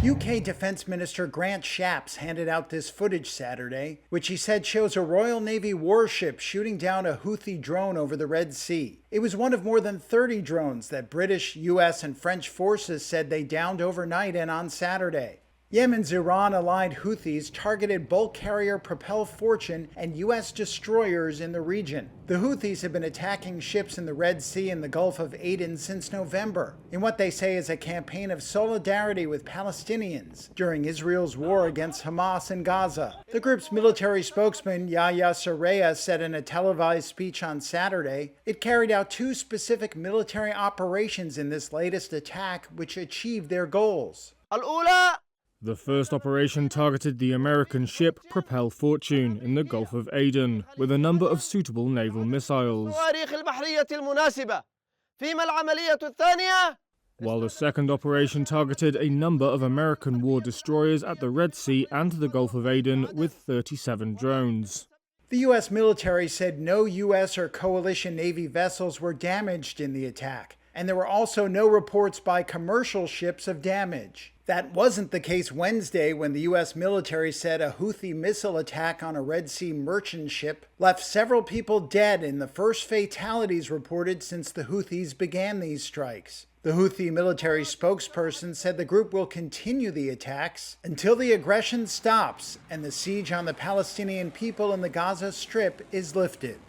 UK Defense Minister Grant Shapps handed out this footage Saturday, which he said shows a Royal Navy warship shooting down a Houthi drone over the Red Sea. It was one of more than 30 drones that British, US, and French forces said they downed overnight and on Saturday. Yemen's Iran-aligned Houthis targeted bulk carrier Propel Fortune and U.S. destroyers in the region. The Houthis have been attacking ships in the Red Sea and the Gulf of Aden since November, in what they say is a campaign of solidarity with Palestinians during Israel's war against Hamas in Gaza. The group's military spokesman, Yahya Saraya, said in a televised speech on Saturday, it carried out 2 specific military operations in this latest attack which achieved their goals. The first operation targeted the American ship Propel Fortune in the Gulf of Aden with a number of suitable naval missiles, while the second operation targeted a number of American war destroyers at the Red Sea and the Gulf of Aden with 37 drones. The U.S. military said no U.S. or coalition Navy vessels were damaged in the attack, and there were also no reports by commercial ships of damage. That wasn't the case Wednesday when the U.S. military said a Houthi missile attack on a Red Sea merchant ship left several people dead in the first fatalities reported since the Houthis began these strikes. The Houthi military spokesperson said the group will continue the attacks until the aggression stops and the siege on the Palestinian people in the Gaza Strip is lifted.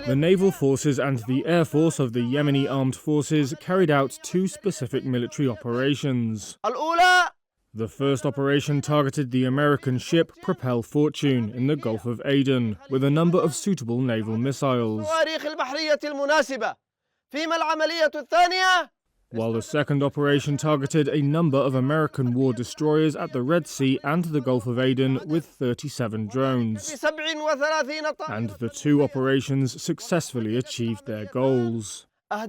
The naval forces and the air force of the Yemeni armed forces carried out 2 specific military operations. The first operation targeted the American ship Propel Fortune in the Gulf of Aden with a number of suitable naval missiles, while the second operation targeted a number of American war destroyers at the Red Sea and the Gulf of Aden with 37 drones. And the 2 operations successfully achieved their goals. The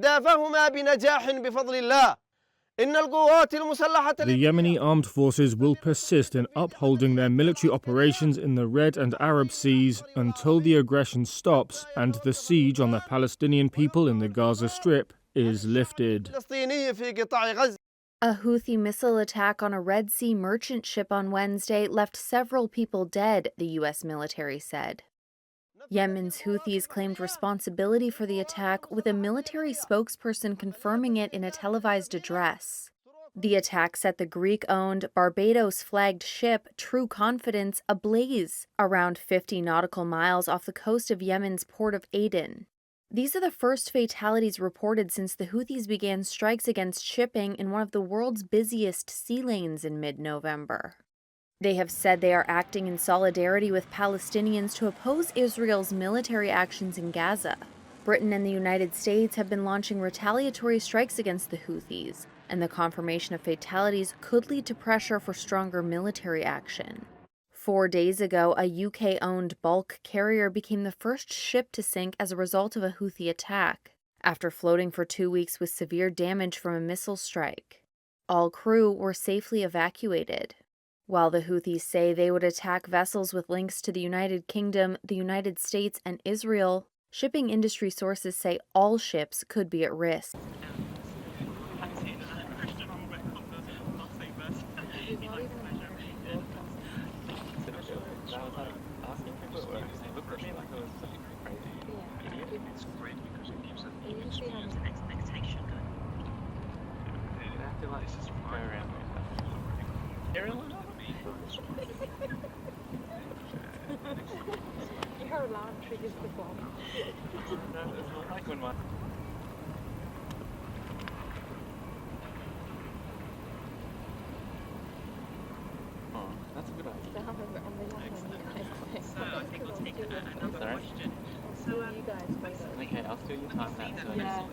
Yemeni armed forces will persist in upholding their military operations in the Red and Arab Seas until the aggression stops and the siege on the Palestinian people in the Gaza Strip is lifted. A Houthi missile attack on a Red Sea merchant ship on Wednesday left several people dead, the U.S. military said. Yemen's Houthis claimed responsibility for the attack, with a military spokesperson confirming it in a televised address. The attack set the Greek-owned, Barbados-flagged ship True Confidence ablaze around 50 nautical miles off the coast of Yemen's port of Aden. These are the first fatalities reported since the Houthis began strikes against shipping in one of the world's busiest sea lanes in mid-November. They have said they are acting in solidarity with Palestinians to oppose Israel's military actions in Gaza. Britain and the United States have been launching retaliatory strikes against the Houthis, and the confirmation of fatalities could lead to pressure for stronger military action. 4 days ago, a UK-owned bulk carrier became the first ship to sink as a result of a Houthi attack, after floating for 2 weeks with severe damage from a missile strike. All crew were safely evacuated. While the Houthis say they would attack vessels with links to the United Kingdom, the United States, and Israel, shipping industry sources say all ships could be at risk. Your alarm triggers the bomb. Oh, that's a good idea. So I think we'll take another question. Okay, I'll still your time that. Yeah.